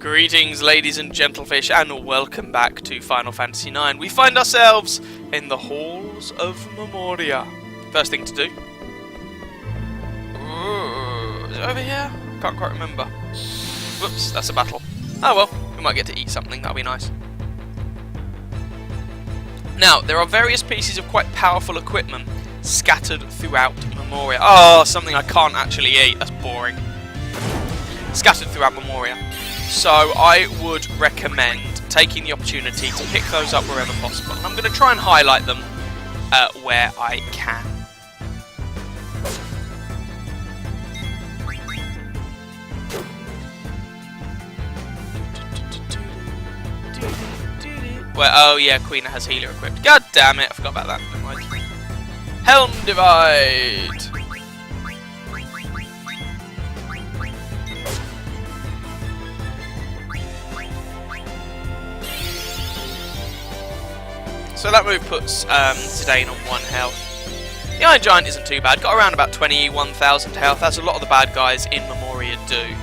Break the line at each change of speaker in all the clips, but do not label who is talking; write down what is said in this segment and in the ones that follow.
Greetings, ladies and gentlefish, and welcome back to Final Fantasy IX. We find ourselves in the halls of Memoria. First thing to do. Ooh, is it over here? Can't quite remember. Whoops, that's a battle. Oh well, we might get to eat something, that'll be nice. Now, there are various pieces of quite powerful equipment scattered throughout Memoria. Oh, something I can't actually eat, that's boring. Scattered throughout Memoria. So I would recommend taking the opportunity to pick those up wherever possible. And I'm going to try and highlight them where I can. Well, oh yeah, Queen has healer equipped. God damn it, I forgot about that. Never mind. Helm Divide! So that move puts Zidane on 1 health. The Iron Giant isn't too bad, got around about 21,000 health, as a lot of the bad guys in Memoria do.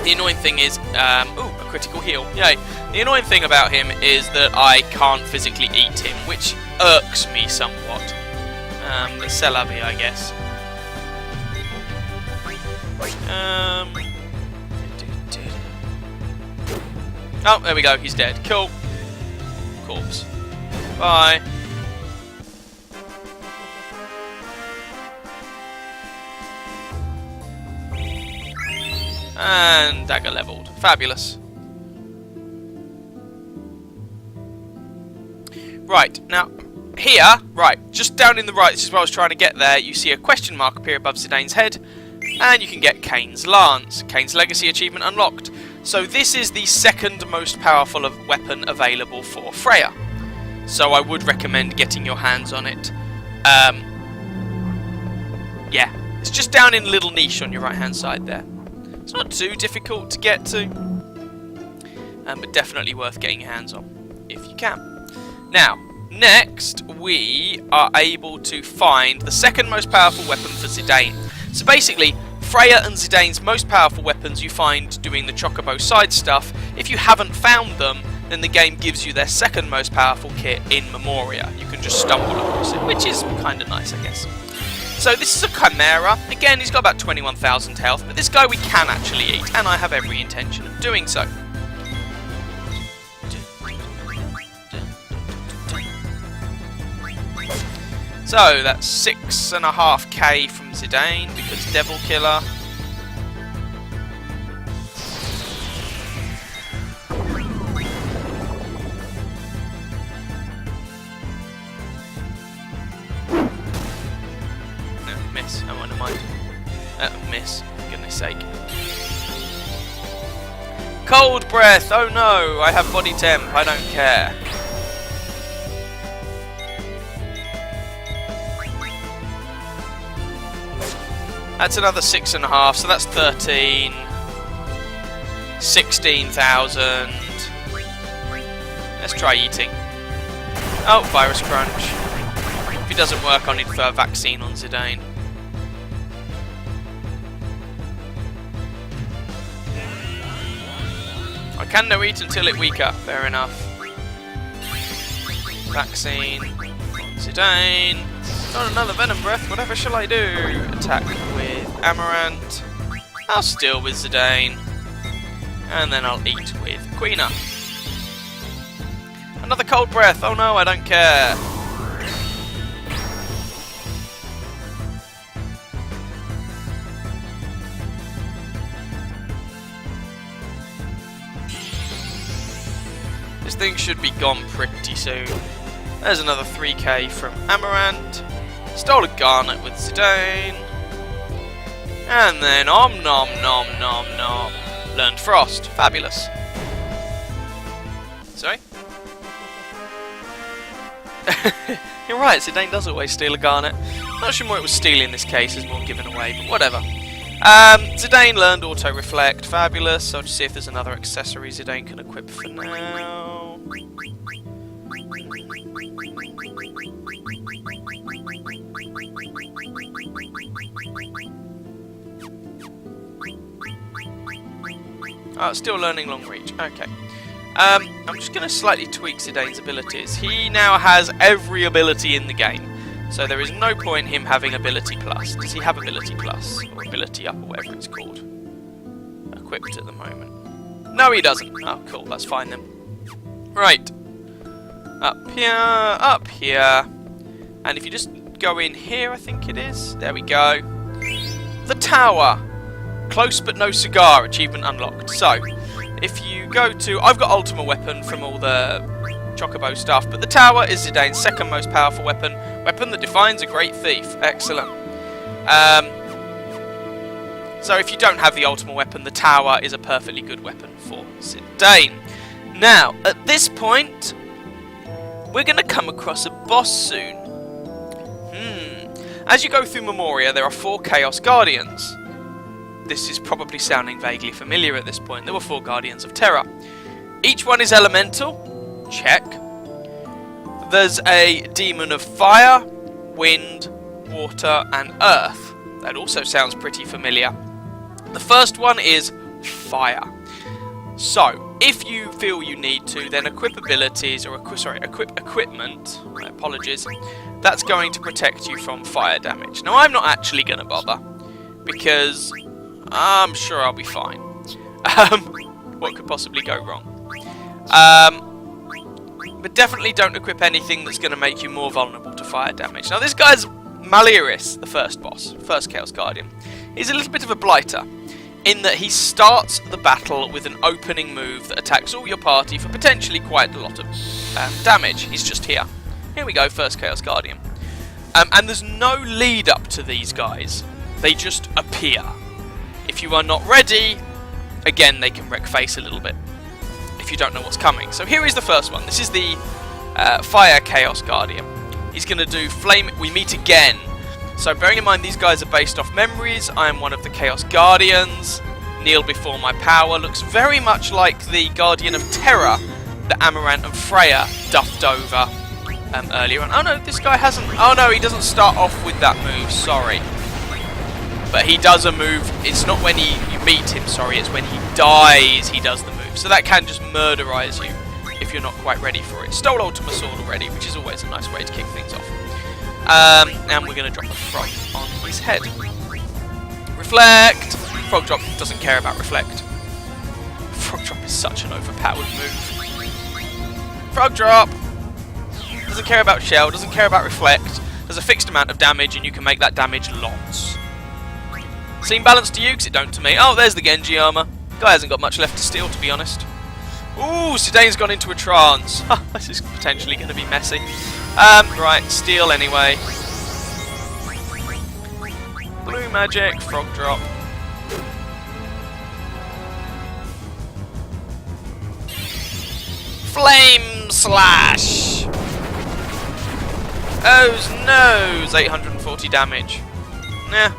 The annoying thing is, ooh, a critical heal, yay. The annoying thing about him is that I can't physically eat him, which irks me somewhat. The Celabi, I guess. Oh, there we go, he's dead. Cool. Corpse. Bye. And dagger leveled. Fabulous. Right, now here, right, just down in the right, this is where I was trying to get there, you see a question mark appear above Zidane's head, and you can get Kane's Lance. Kane's Legacy achievement unlocked. So this is the second most powerful weapon available for Freya. So I would recommend getting your hands on it. Yeah, it's just down in a little niche on your right hand side there. It's not too difficult to get to, but definitely worth getting your hands on if you can. Now, next we are able to find the second most powerful weapon for Zidane. So basically, Freya and Zidane's most powerful weapons you find doing the Chocobo side stuff. If you haven't found them, then the game gives you their second most powerful kit in Memoria. You can just stumble across it, which is kind of nice, I guess. So this is a Chimera. Again, he's got about 21,000 health, but this guy we can actually eat, and I have every intention of doing so. So that's 6.5k from Zidane because Devil Killer. No, miss. I won't mind. Miss. For goodness sake. Cold Breath. Oh no, I have body temp. I don't care. That's another 6.5, so that's 13, 16,000. Let's try eating. Oh, Virus Crunch. If it doesn't work, I'll need to throw a vaccine on Zidane. I can no eat until it weaker, fair enough. Vaccine on Zidane. Not another Venom Breath, whatever shall I do? Attack with Amaranth. I'll steal with Zidane. And then I'll eat with Queena. Another Cold Breath, oh no, I don't care. This thing should be gone pretty soon. There's another 3k from Amaranth. Stole a Garnet with Zidane. And then nom nom nom nom nom. Learned Frost. Fabulous. Sorry? You're right, Zidane does always steal a Garnet. Not sure what it was stealing in this case, is more given away, but whatever. Zidane learned Auto Reflect. Fabulous. I'll just see if there's another accessory Zidane can equip for now. Oh, still learning long reach. Okay. I'm just going to slightly tweak Zidane's abilities. He now has every ability in the game, so there is no point him having ability plus. Does he have ability plus? Or ability up, or whatever it's called? Equipped at the moment. No, he doesn't. Oh, cool. That's fine then. Right. Up here. And if you just go in here, I think it is. There we go. The tower. Close but no cigar. Achievement unlocked. So, if you go to... I've got ultimate weapon from all the Chocobo stuff, but the tower is Zidane's second most powerful weapon. Weapon that defines a great thief. Excellent. So if you don't have the ultimate weapon, the tower is a perfectly good weapon for Zidane. Now, at this point, we're going to come across a boss soon. As you go through Memoria, there are 4 Chaos Guardians. This is probably sounding vaguely familiar at this point. There were 4 Guardians of Terror. Each one is elemental. Check. There's a demon of fire, wind, water, and earth. That also sounds pretty familiar. The first one is fire. So, if you feel you need to, then equip abilities, or equip equipment, my apologies, that's going to protect you from fire damage. Now, I'm not actually going to bother, because I'm sure I'll be fine. What could possibly go wrong? But definitely don't equip anything that's going to make you more vulnerable to fire damage. Now, this guy's Malieris, the first boss, first Chaos Guardian. He's a little bit of a blighter, in that he starts the battle with an opening move that attacks all your party for potentially quite a lot of damage. He's just here. Here we go, first Chaos Guardian. And there's no lead up to these guys. They just appear. If you are not ready, again, they can wreck face a little bit if you don't know what's coming. So here is the first one. This is the Fire Chaos Guardian. He's going to do Flame... We meet again. So bearing in mind these guys are based off memories, I am one of the Chaos Guardians. Kneel before my power. Looks very much like the Guardian of Terror that Amaranth and Freya duffed over earlier on. Oh no, this guy hasn't... Oh no, he doesn't start off with that move, sorry. But he does a move. It's not when you meet him, sorry, it's when he dies he does the move. So that can just murderize you if you're not quite ready for it. Stole Ultima Sword already, which is always a nice way to kick things off. And we're going to drop a frog on his head. Reflect! Frog Drop doesn't care about Reflect. Frog Drop is such an overpowered move. Frog Drop! Doesn't care about Shell, doesn't care about Reflect. There's a fixed amount of damage and you can make that damage lots. Seem balanced to you? Because it don't to me. Oh, there's the Genji armor. Guy hasn't got much left to steal, to be honest. Ooh, Zidane's gone into a trance. This is potentially going to be messy. Right, steal anyway. Blue magic, frog drop. Flame slash! Oh noes! 840 damage. Nah.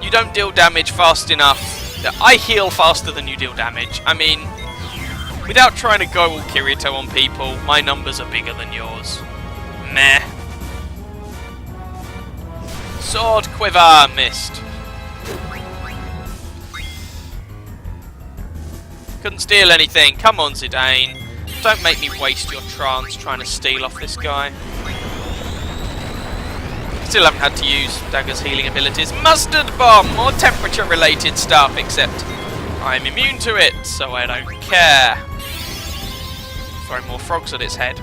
You don't deal damage fast enough. I heal faster than you deal damage. I mean, without trying to go all Kirito on people, my numbers are bigger than yours. Meh. Sword quiver, missed. Couldn't steal anything. Come on, Zidane. Don't make me waste your trance trying to steal off this guy. Still haven't had to use Dagger's healing abilities. Mustard Bomb! More temperature-related stuff, except I'm immune to it, so I don't care. Throw more frogs at its head.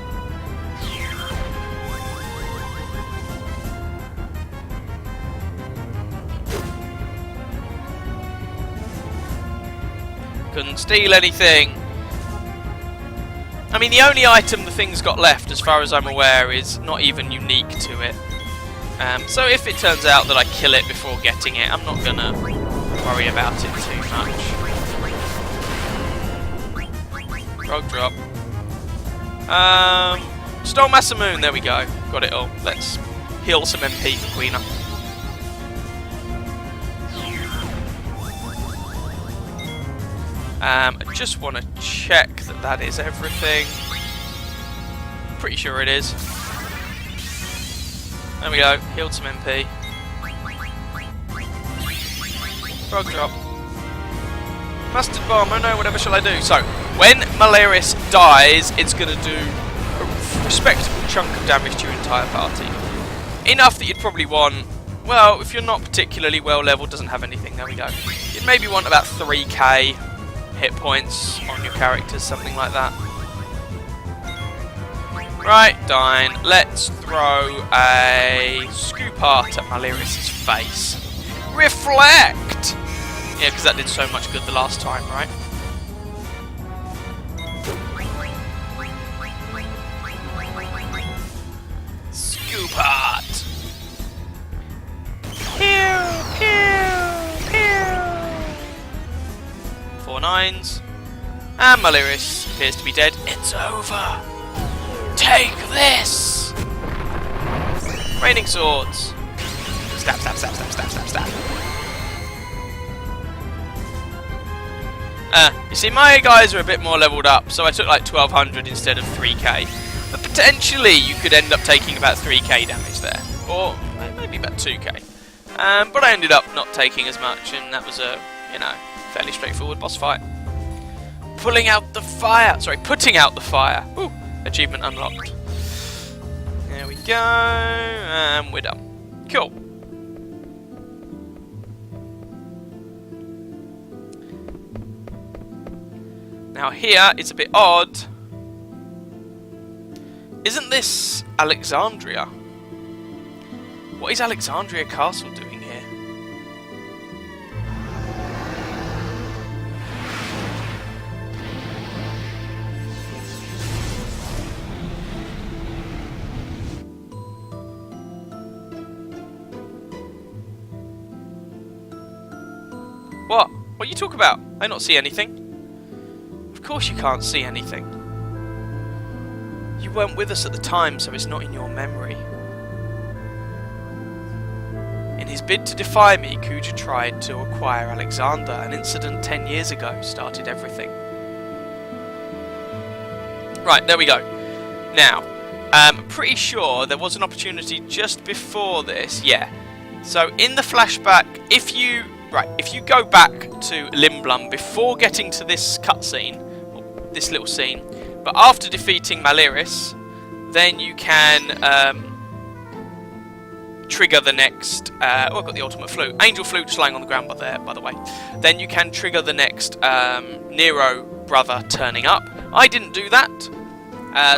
Couldn't steal anything. I mean, the only item the thing's got left, as far as I'm aware, is not even unique to it. So if it turns out that I kill it before getting it, I'm not gonna worry about it too much. Frog drop. Stole Masamune, there we go. Got it all. Let's heal some MP for Queena. I just want to check that that is everything. Pretty sure it is. There we go, healed some MP. Frog drop. Mustard bomb, oh no, whatever shall I do? So, when Malaris dies, it's going to do a respectable chunk of damage to your entire party. Enough that you'd probably want, well, if you're not particularly well leveled, doesn't have anything, there we go. You'd maybe want about 3k hit points on your characters, something like that. Right, Dine, let's throw a scoop art at Malaris' face. Reflect! Yeah, because that did so much good the last time, right? Scoop art! Pew, pew, pew! 4 9s. And Malaris appears to be dead. It's over! Take this! Raining swords. Stab, stab, stab, stab, stab, stab, stab. You see, my guys are a bit more leveled up, so I took like 1200 instead of 3k. But potentially you could end up taking about 3k damage there. Or maybe about 2k. But I ended up not taking as much, and that was a, you know, fairly straightforward boss fight. Putting out the fire! Ooh, achievement unlocked. There we go, and we're done. Cool. Now here, it's a bit odd. Isn't this Alexandria? What is Alexandria Castle doing here? What? What you talk about? I don't see anything. Of course you can't see anything. You weren't with us at the time, so it's not in your memory. In his bid to defy me, Kuja tried to acquire Alexander. An incident 10 years ago started everything. Right, there we go. Now, I'm pretty sure there was an opportunity just before this. Yeah. So in the flashback, if you go back to Limblum before getting to this cutscene, this little scene, but after defeating Malaris, then you can trigger the next. Oh, I've got the ultimate flute, angel flute, just lying on the ground by the way. Then you can trigger the next Nero brother turning up. I didn't do that,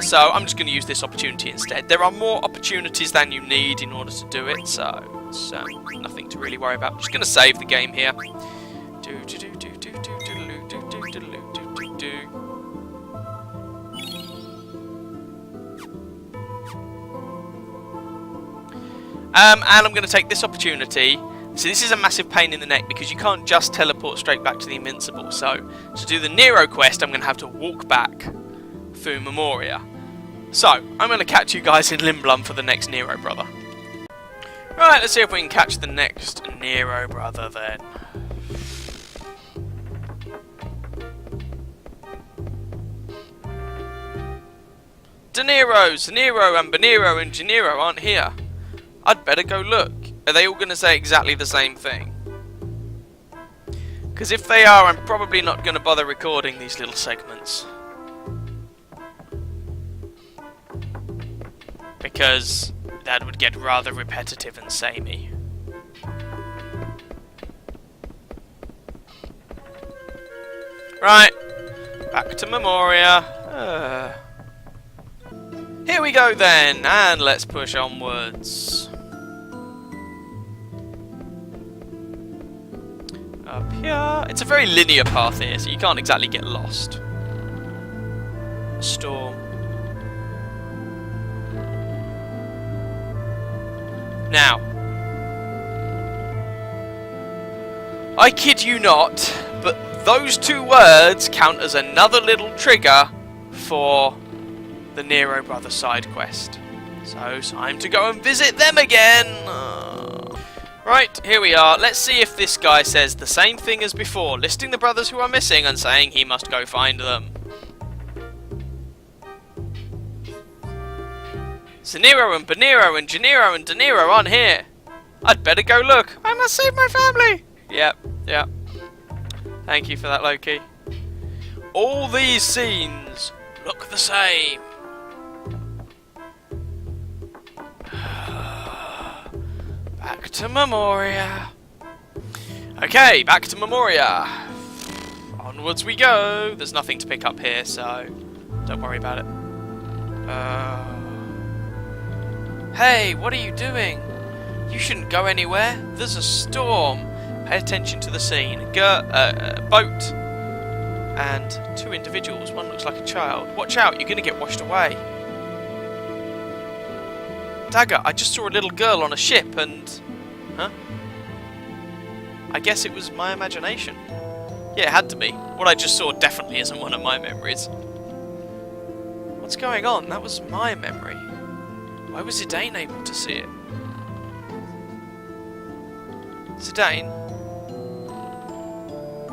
so I'm just going to use this opportunity instead. There are more opportunities than you need in order to do it, so it's nothing to really worry about. I'm just going to save the game here. And I'm going to take this opportunity. So this is a massive pain in the neck because you can't just teleport straight back to the Invincible. So to do the Nero quest, I'm going to have to walk back through Memoria. So I'm going to catch you guys in Limblum for the next Nero brother. Right, let's see if we can catch the next Nero brother then. Nero and Benero and Gennaro aren't here. I'd better go look. Are they all going to say exactly the same thing? Because if they are, I'm probably not going to bother recording these little segments. Because that would get rather repetitive and samey. Right, back to Memoria. Here we go then, and let's push onwards. Up here. It's a very linear path here, so you can't exactly get lost. Storm. Now, I kid you not, but those two words count as another little trigger for the Nero Brother side quest. So, time to go and visit them again! Right, here we are. Let's see if this guy says the same thing as before, listing the brothers who are missing and saying he must go find them. Zenero and Benero and Gennaro and Deniro aren't here. I'd better go look. I must save my family. Yep. Thank you for that, Loki. All these scenes look the same. Back to Memoria. Okay, back to Memoria. Onwards we go. There's nothing to pick up here, so don't worry about it. Hey, what are you doing? You shouldn't go anywhere. There's a storm. Pay attention to the scene. Boat. And 2 individuals. One looks like a child. Watch out, you're going to get washed away. Dagger, I just saw a little girl on a ship and... Huh? I guess it was my imagination. Yeah, it had to be. What I just saw definitely isn't one of my memories. What's going on? That was my memory. Why was Zidane able to see it? Zidane?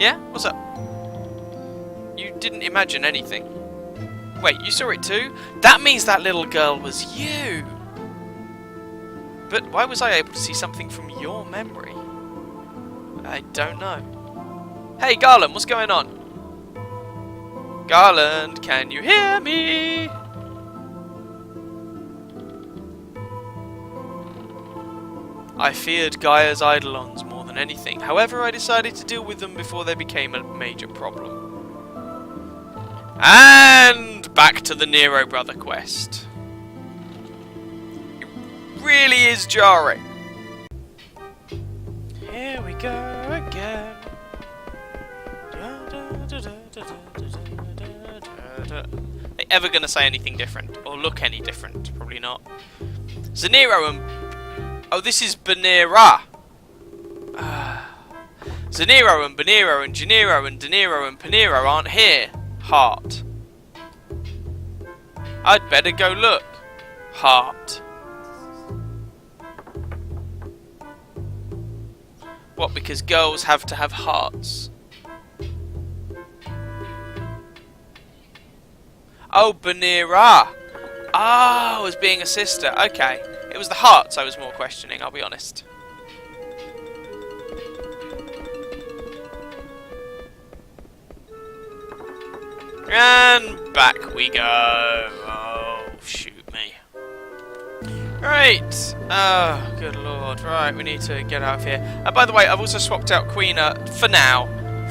Yeah? What's up? You didn't imagine anything. Wait, you saw it too? That means that little girl was you! But why was I able to see something from your memory? I don't know. Hey, Garland, what's going on? Garland, can you hear me? I feared Gaia's Eidolons more than anything. However, I decided to deal with them before they became a major problem. And back to the Nero Brother quest. Really is jarring. Here we go again. Are they ever going to say anything different? Or look any different? Probably not. Zanero and... Oh, this is Banera. Zanero and Banero and Janero and Danero and Panero aren't here. Heart. I'd better go look. Heart. What, because girls have to have hearts? Oh, Banera! Oh, as being a sister. Okay. It was the hearts I was more questioning, I'll be honest. And back we go. Oh, shoot me. Right. Oh, good lord. Right, we need to get out of here. By the way, I've also swapped out Queena, for now,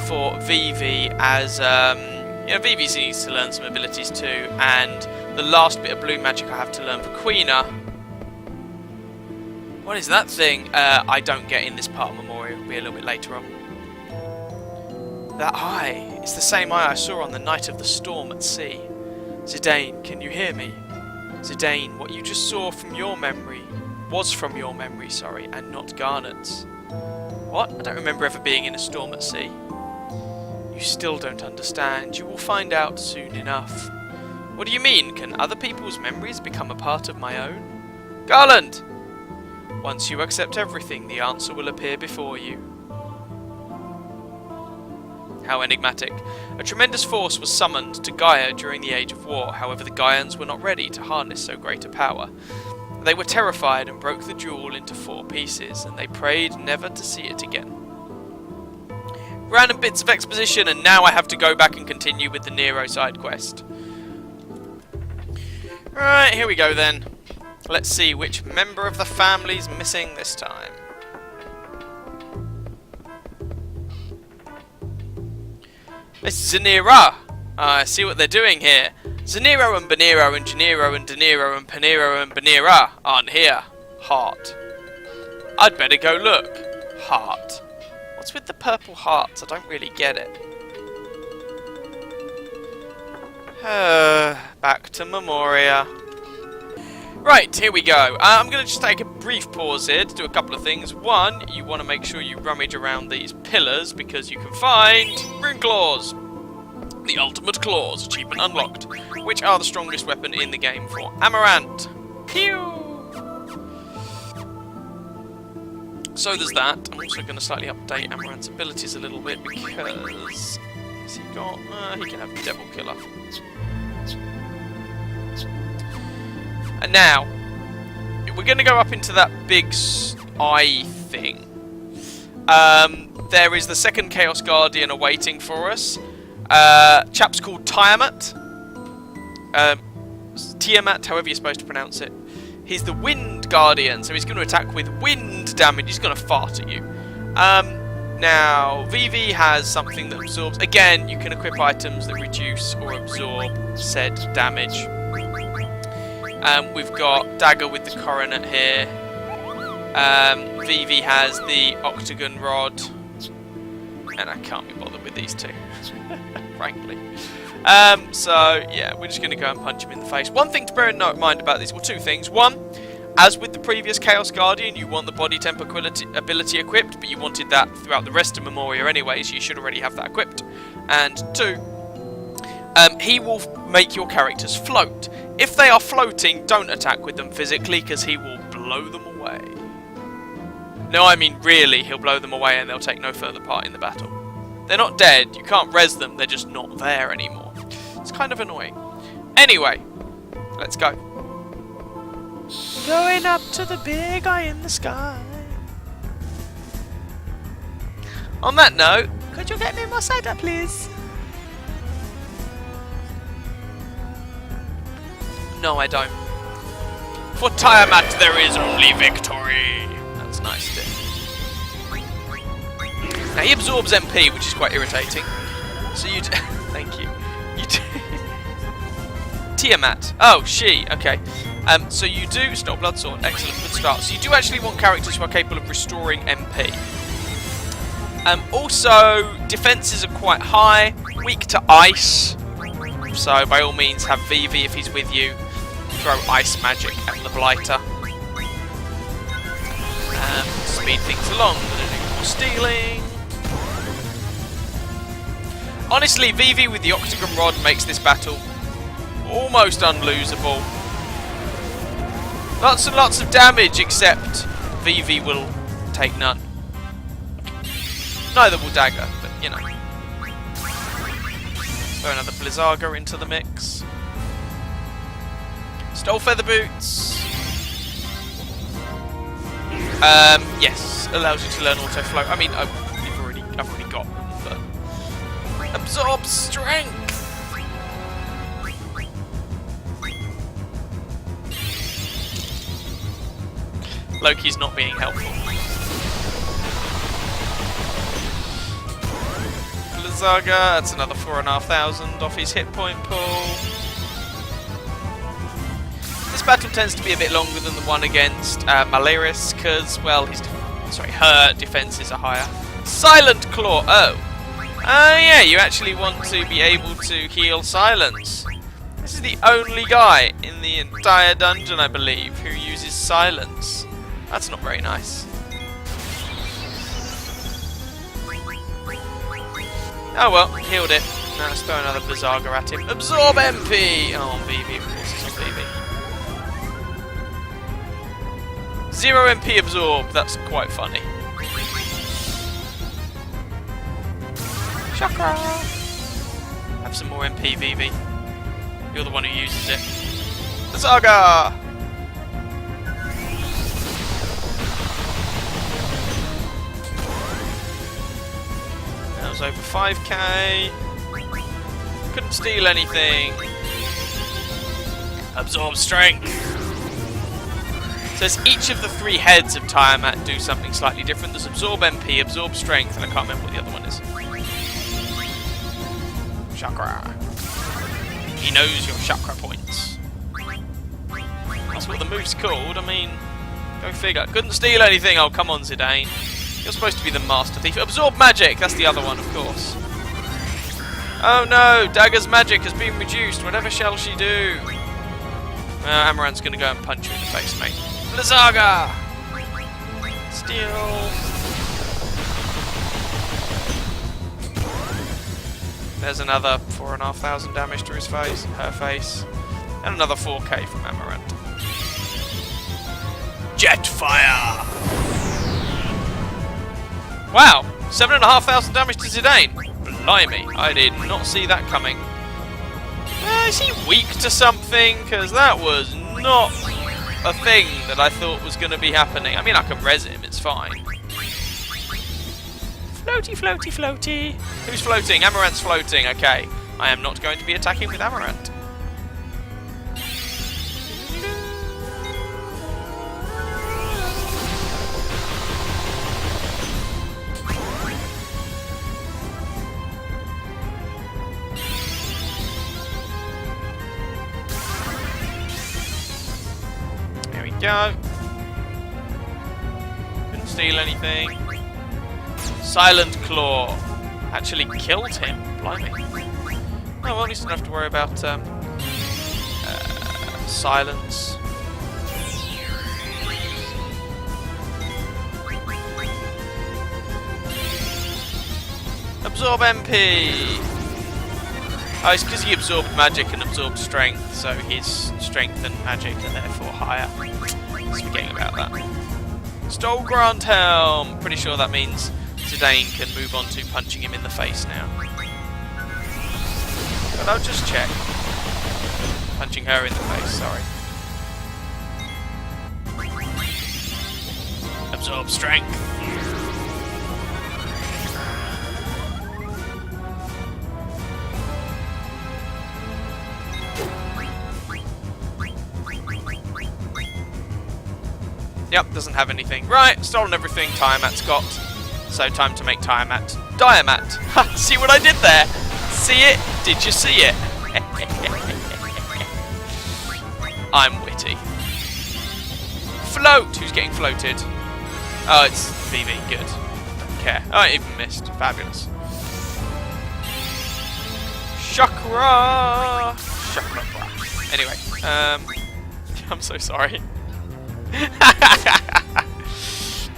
for Vivi as, you know, Vivi needs to learn some abilities too, and the last bit of blue magic I have to learn for Queena. What is that thing? I don't get in this part of Memoria. It'll be a little bit later on. That eye. It's the same eye I saw on the night of the storm at sea. Zidane, can you hear me? Zidane, what you just saw from your memory was from your memory, sorry, and not Garnet's. What? I don't remember ever being in a storm at sea. You still don't understand. You will find out soon enough. What do you mean? Can other people's memories become a part of my own? Garland! Once you accept everything, the answer will appear before you. How enigmatic. A tremendous force was summoned to Gaia during the Age of War. However, the Gaians were not ready to harness so great a power. They were terrified and broke the jewel into 4 pieces, and they prayed never to see it again. Random bits of exposition, and now I have to go back and continue with the Nero side quest. Right, here we go then. Let's see which member of the family's missing this time. It's Zanera! I see what they're doing here. Zanero and Banero and Janero and Danero and Panero and Banera aren't here. Heart. I'd better go look. Heart. What's with the purple hearts? I don't really get it. Back to Memoria. Right, here we go. I'm going to just take a brief pause here to do a couple of things. One, you want to make sure you rummage around these pillars because you can find rune claws. The ultimate claws, achievement unlocked, which are the strongest weapon in the game for Amaranth. Pew! So there's that. I'm also going to slightly update Amaranth's abilities a little bit because has he got? He can have Devil Killer. And now we're going to go up into that big eye thing. there is the second Chaos Guardian awaiting for us. Chap's called Tiamat. Tiamat, however you're supposed to pronounce it. He's the Wind Guardian, so he's going to attack with wind damage. He's going to fart at you. Now, Vivi has something that absorbs... Again, you can equip items that reduce or absorb said damage. We've got Dagger with the Coronet here. Vivi has the Octagon Rod. And I can't be bothered with these two, frankly. So, yeah, we're just going to go and punch him in the face. One thing to bear in mind about these, well, two things. One, as with the previous Chaos Guardian, you want the body temp ability equipped, but you wanted that throughout the rest of Memoria anyway, so you should already have that equipped. And two, he will make your characters float. If they are floating, don't attack with them physically, because he will blow them away. No, I mean really, he'll blow them away and they'll take no further part in the battle. They're not dead, you can't res them, they're just not there anymore. It's kind of annoying. Anyway, let's go. Going up to the big eye in the sky. On that note, could you get me more cider, please? No, I don't. For Tiamat, there is only victory. That's nice, too. Now, he absorbs MP, which is quite irritating. So you do... Thank you. You do... Tiamat. Oh, she. Okay. So you do... Stop Blood Sword. Excellent. Good start. So you do actually want characters who are capable of restoring MP. Also, defences are quite high. Weak to ice. So, by all means, have Vivi if he's with you. Throw ice magic at the Blighter. Speed things along. More stealing. Honestly, Vivi with the Octagon Rod makes this battle almost unlosable. Lots and lots of damage, except Vivi will take none. Neither will Dagger, but you know. Throw another Blizzaga into the mix. Stole Feather Boots. Yes, allows you to learn Auto Float. I mean, I've already got them, but absorb strength. Loki's not being helpful. Blizzaga, that's another 4,500 off his hit point pool. This battle tends to be a bit longer than the one against Malaris, because, well, her defences are higher. Silent Claw, oh, yeah, you actually want to be able to heal Silence. This is the only guy in the entire dungeon, I believe, who uses Silence. That's not very nice. Oh well, healed it. Now let's throw another Blizzaga at him. Absorb MP! Oh, Vivi, of course it's on Vivi. 0 MP absorbed, that's quite funny. Chakra! Have some more MP, Vivi. You're the one who uses it. Blizzaga! That was over 5k. Couldn't steal anything. Absorb strength. So as each of the 3 heads of Tiamat do something slightly different. There's absorb MP, absorb strength, and I can't remember what the other one is. Chakra. He knows your chakra points. That's what the move's called. I mean, go figure. Couldn't steal anything. Oh, come on, Zidane. You're supposed to be the master thief. Absorb magic. That's the other one, of course. Oh no, Dagger's magic has been reduced. Whatever shall she do? Amaranth's going to go and punch you in the face, mate. Blizzaga! Steal. There's another 4,500 damage to his face, her face. And another 4k from Amaranth. Jetfire! Wow! 7,500 damage to Zidane! Blimey, I did not see that coming. Is he weak to something? Because that was not a thing that I thought was going to be happening. I mean, I can res him, it's fine. Floaty, floaty, floaty. Who's floating? Amaranth's floating. Okay. I am not going to be attacking with Amaranth. There we go. Couldn't steal anything. Silent Claw actually killed him. Blimey. Oh, well, at least I don't have to worry about silence. Absorb MP! Oh, it's because he absorbed magic and absorbed strength, so his strength and magic are therefore higher. Just forgetting about that. Stole Grant Helm! Pretty sure that means Zidane can move on to punching him in the face now. But I'll just check. Punching her in the face, sorry. Absorb strength. Yep, doesn't have anything. Right, stolen everything Tiamat's got. So time to make Tiamat Diamat. Ha! See what I did there? See it? Did you see it? I'm witty. Float! Who's getting floated? Oh, it's VV. Good. Don't care. Oh, I even missed. Fabulous. Chakra! Chakra. Anyway, I'm so sorry.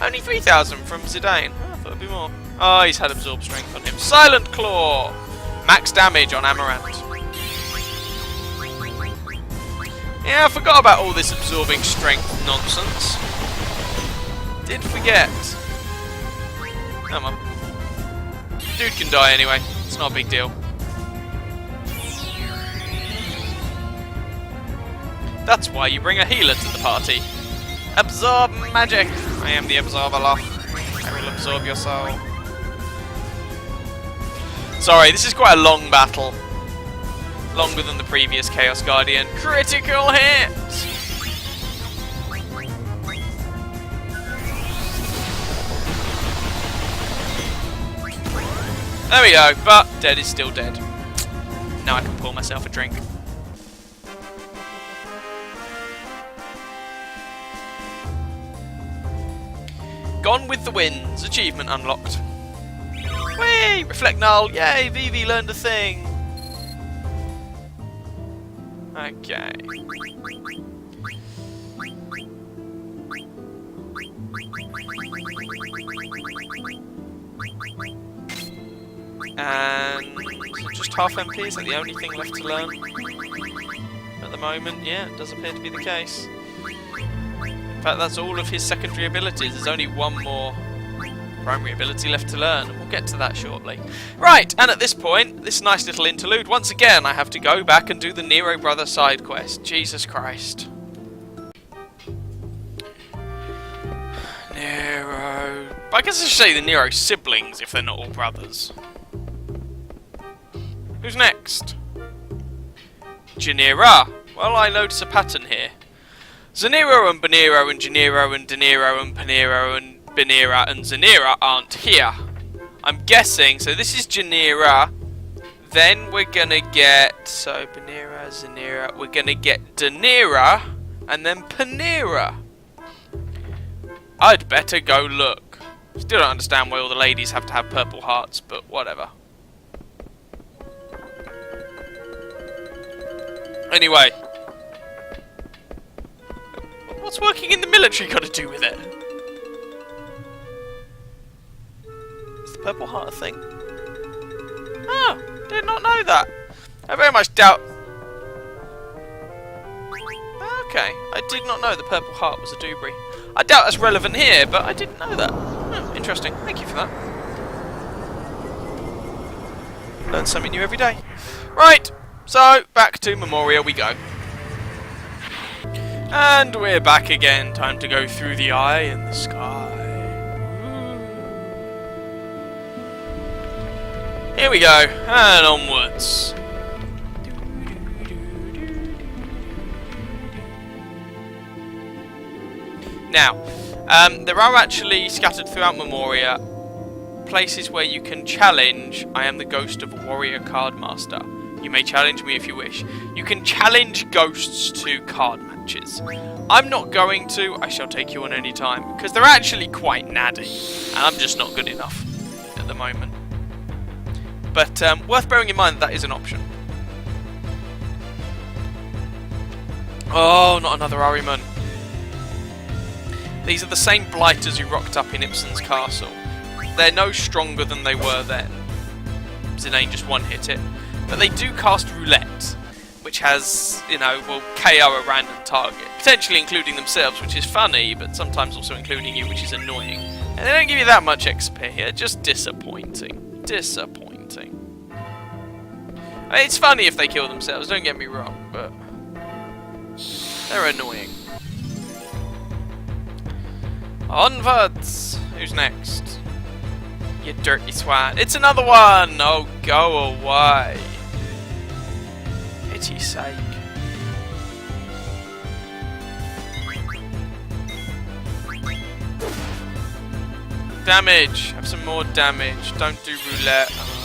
Only 3,000 from Zidane. Oh, I thought it'd be more. Oh, he's had absorb strength on him. Silent Claw! Max damage on Amaranth. Yeah, I forgot about all this absorbing strength nonsense. Did forget. Come on. Dude can die anyway. It's not a big deal. That's why you bring a healer to the party. Absorb magic! I am the Absorber. I will absorb your soul. Sorry, this is quite a long battle. Longer than the previous Chaos Guardian. Critical hit! There we go, but dead is still dead. Now I can pour myself a drink. Gone with the Winds. Achievement unlocked. Whee! Reflect Null. Yay! Vivi learned a thing. Okay. And just half MP, is that the only thing left to learn? At the moment, yeah, it does appear to be the case. In fact, that's all of his secondary abilities. There's only one more primary ability left to learn, and we'll get to that shortly. Right, and at this point, this nice little interlude, once again, I have to go back and do the Nero brother side quest. Jesus Christ. Nero. But I guess I should say the Nero siblings if they're not all brothers. Who's next? Janira. Well, I notice a pattern here. Zaniro and Baniro and Janiro and Daniro and Paniro and Banira and Zanira aren't here. I'm guessing, so this is Janira. Then we're gonna get, so Banira, Zanira, we're gonna get Danira and then Panira. I'd better go look. Still don't understand why all the ladies have to have purple hearts, but whatever. Anyway. What's working in the military got to do with it? Is the purple heart a thing? Oh, did not know that. I very much doubt... Okay, I did not know the purple heart was a doobry. I doubt that's relevant here, but I didn't know that. Interesting, thank you for that. Learn something new every day. Right, so back to Memoria we go. And we're back again. Time to go through the eye in the sky. Here we go, and onwards. Now, there are actually scattered throughout Memoria places where you can challenge I am the ghost of a warrior card master. You may challenge me if you wish. You can challenge ghosts to card matches. I'm not going to. I shall take you on any time because they're actually quite naddy, and I'm just not good enough at the moment. But worth bearing in mind that is an option. Oh, not another Ahriman. These are the same blighters who rocked up in Ibsen's castle. They're no stronger than they were then. Zidane just one-hit it. But they do cast roulette, which has, you know, will KO a random target. Potentially including themselves, which is funny, but sometimes also including you, which is annoying. And they don't give you that much XP here, just disappointing. Disappointing. I mean, it's funny if they kill themselves, don't get me wrong, but they're annoying. Onwards! Who's next? You dirty swat. It's another one! Oh, go away. Pity's sake. Damage! Have some more damage. Don't do roulette. Oh.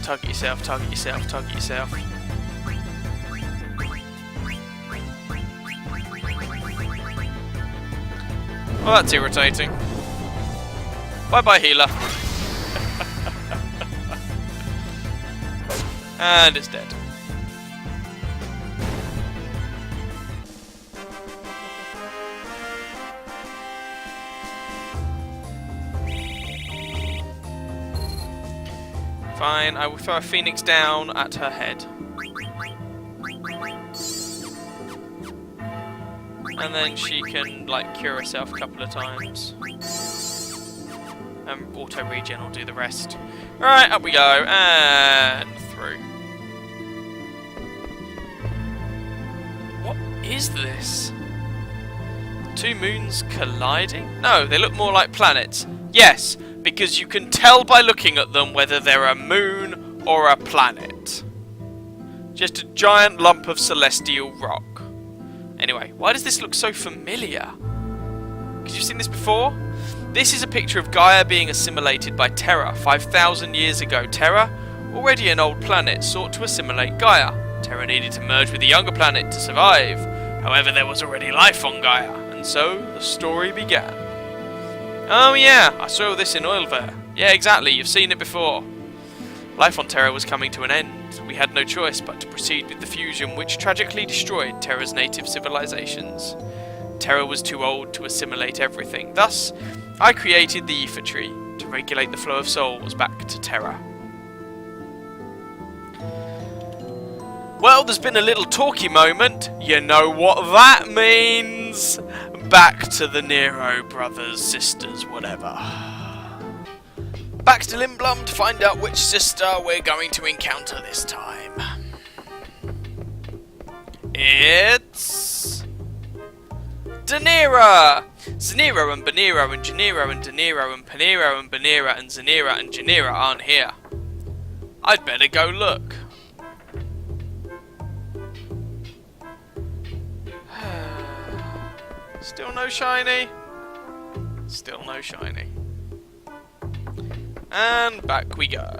Tug it yourself, tug it yourself, tug it yourself. Well, that's irritating. Bye-bye, healer. And it's dead. Fine, I will throw a phoenix down at her head. And then she can, like, cure herself a couple of times. And auto-regen will do the rest. Alright, up we go, and through. What is this? Two moons colliding? No, they look more like planets. Yes, because you can tell by looking at them whether they're a moon or a planet. Just a giant lump of celestial rock. Anyway, why does this look so familiar? Because you've seen this before? This is a picture of Gaia being assimilated by Terra 5,000 years ago. Terra, already an old planet, sought to assimilate Gaia. Terra needed to merge with a younger planet to survive. However, there was already life on Gaia, and so the story began. Oh yeah, I saw this in Oilver. Yeah, exactly, you've seen it before. Life on Terra was coming to an end. We had no choice but to proceed with the fusion, which tragically destroyed Terra's native civilizations. Terra was too old to assimilate everything. Thus, I created the Ether Tree to regulate the flow of souls back to Terra. Well, there's been a little talky moment. You know what that means. Back to the Nero brothers, sisters, whatever. Back to Limblum to find out which sister we're going to encounter this time. It's Danira! Zanira and Banira and Janira and Danira and Panira and Banira and Zanira and Janira aren't here. I'd better go look. Still no shiny. Still no shiny. And back we go.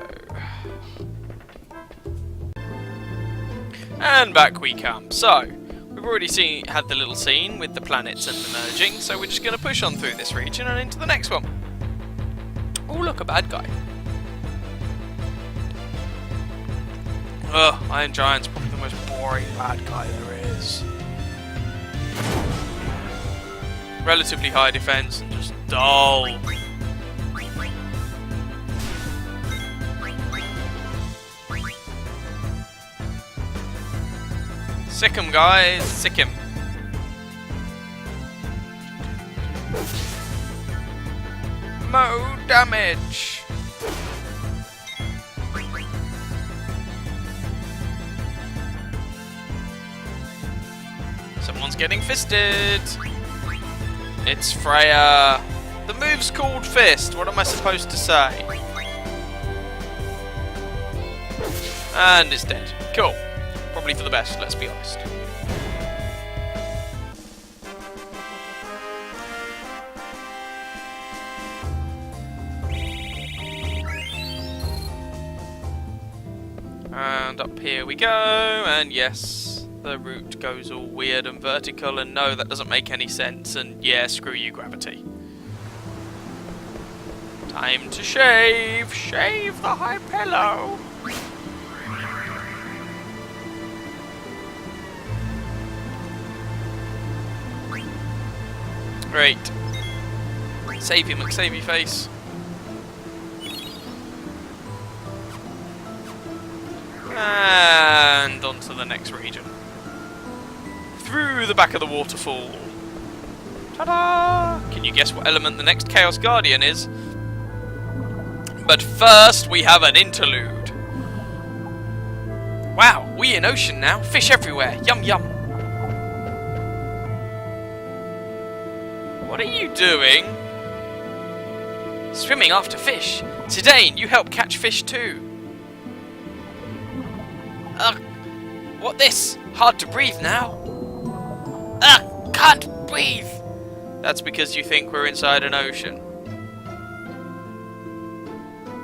And back we come. So, we've already had the little scene with the planets and the merging, so we're just going to push on through this region and into the next one. Oh, look, a bad guy. Ugh, Iron Giant's probably the most boring bad guy there is. Relatively high defense and just dull. Sick him, guys, sick him. More damage. Someone's getting fisted. It's Freya. The move's called Fist. What am I supposed to say? And it's dead. Cool. Probably for the best, let's be honest. And up here we go, and yes, the route goes all weird and vertical, and no, that doesn't make any sense, and yeah, screw you, gravity. Time to shave! Shave the high pillow! Great. Save you, McSavey face. And on to the next region. Through the back of the waterfall. Ta-da! Can you guess what element the next Chaos Guardian is? But first, we have an interlude. Wow, we in ocean now. Fish everywhere. Yum yum. What are you doing? Swimming after fish. Zidane, you help catch fish too. Ugh. What this? Hard to breathe now. Ugh, can't breathe. That's because you think we're inside an ocean.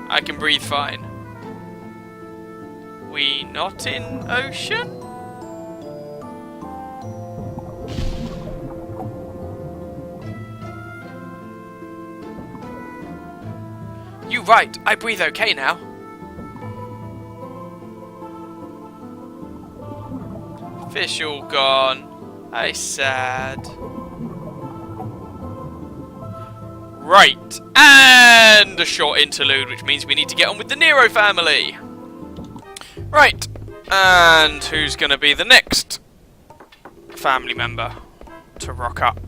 I can breathe fine. We not in ocean? You right, I breathe okay now. Fish all gone. I sad. Right, and a short interlude, which means we need to get on with the Nero family. Right, and who's going to be the next family member to rock up?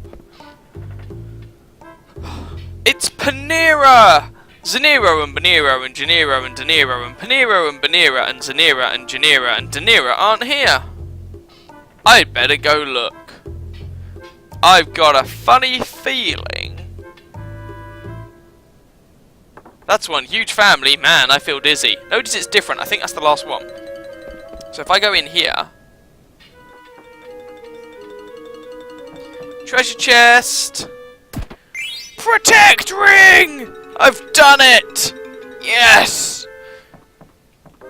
It's Panera! Zanero and Banero and Janero and Danero and Panero and Banera and Zanera and Janera and Danera aren't here. I'd better go look. I've got a funny feeling. That's one huge family. Man, I feel dizzy. Notice it's different. I think that's the last one. So if I go in here. Treasure chest. Protect ring! I've done it! Yes!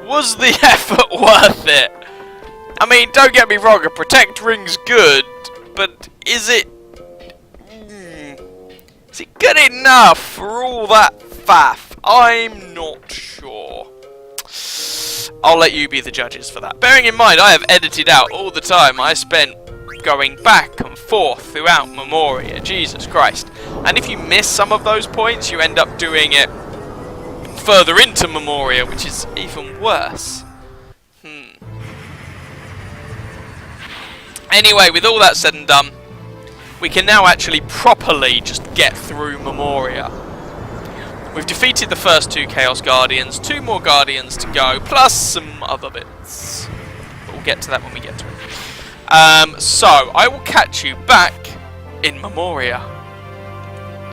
Was the effort worth it? I mean, don't get me wrong, a protect ring's good, but is it... is it good enough for all that faff? I'm not sure. I'll let you be the judges for that. Bearing in mind, I have edited out all the time I spent going back and forth throughout Memoria. Jesus Christ. And if you miss some of those points, you end up doing it further into Memoria, which is even worse. Anyway, with all that said and done, we can now actually properly just get through Memoria. We've defeated the first two Chaos Guardians, 2 more Guardians to go, plus some other bits. But we'll get to that when we get to it. So, I will catch you back in Memoria.